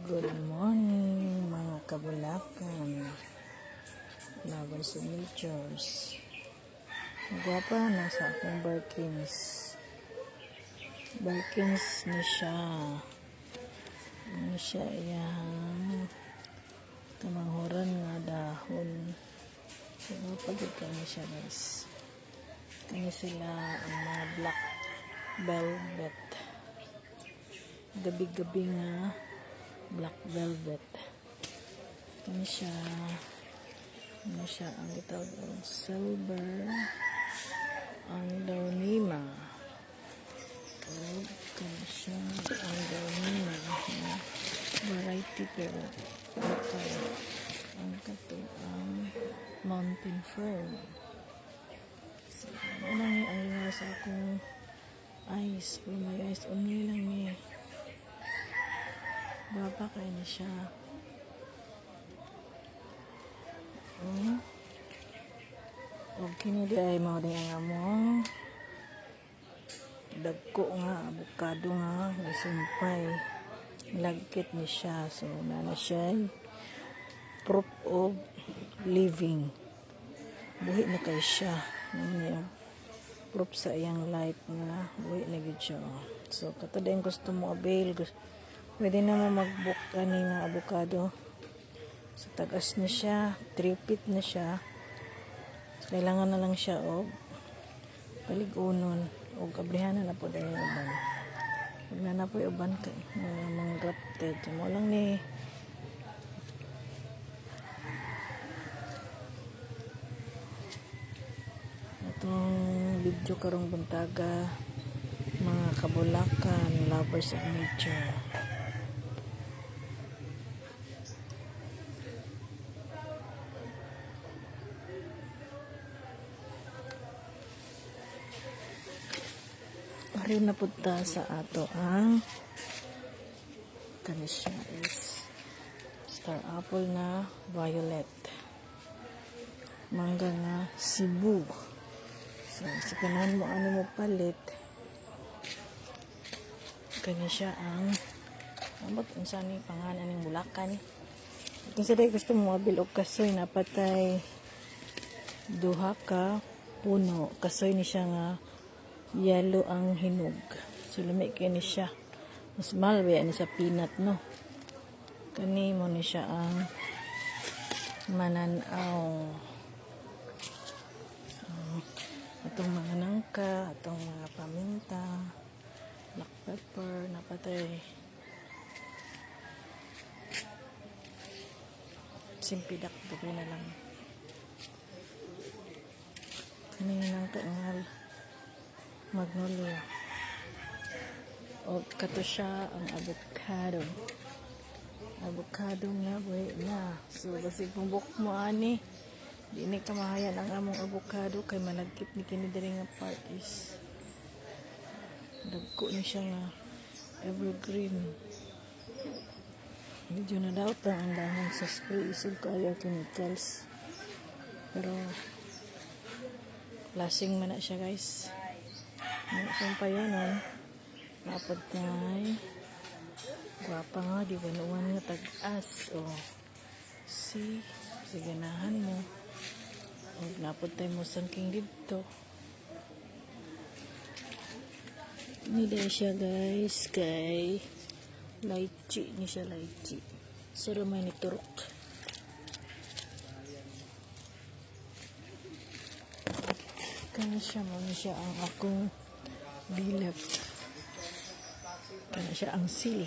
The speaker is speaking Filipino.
Good morning mga kabulakan, lovers of natures. Magwapa na sa akong Birkins. Birkins ni siya. Ini siya iyang kamanghuran nga dahon. So, pagod kami siya guys. Kani sila ang mga black velvet. Gabi-gabi nga black velvet. Kani siya ang gitawag ng silver Andawnima. Kani siya ang Andawnima variety pero local. Ang kato ang mountain fern. So, unang ang sa akong ice, pero may ice only lang eh. Baba kayo na siya. Okay na di ay mga rin ang among dagko nga, avocado nga, sumpay. Lagkit ni siya. So, na siya proof of living. Buhi na kayo siya. Proof sa iyang life nga buhi na gid siya. So, kato din gusto mo avail, pwede naman mag-book kani nga avocado. So, tagas na siya, 3 feet na siya. So, kailangan na lang siya og paligunon og ablihanan na po dahil uban. Huwag na po yung uban kay mga grafted. So, mo lang ni itong video karong buntaga mga kabulakan, lovers of nature. Ari na punta sa ato ang kani siya is star apple na violet, mangga na Cebu. So, sa kanan mo ano mo palit kani siya ang abot unsa ni pangalan ning bulakan. Kung sa day gusto mo mabil og kasoy napatay duha ka puno, kasoy ni siya nga yellow ang hinog. So, lumi kini siya. Mas malwe ni sa peanut, no? Kani mo ni siya ang mananaw. Atong mga nangka, atong mga paminta, black pepper, napatay. Simpidak, dugay na lang. Kani nangka nga magnolia. O kato siya ang avocado. Avocado nga buhay na. So basig kung buk mo ani, di ni kamahayan ang among avocado kay malagkit ni kini diri nga part is dagko ni siya nga evergreen. Medyo na daw ang dahon sa spray isog kayo chemicals. Pero lasing man na siya guys. Ang payanon napad tay guwapa nga di banuan nga tag-as o siganahan mo o napad tay mo sangking dito nila siya guys kay lychee ni siya lychee saro may niturok kaya siya mo ni siya ang akong bilap. Kaya siya ang sili.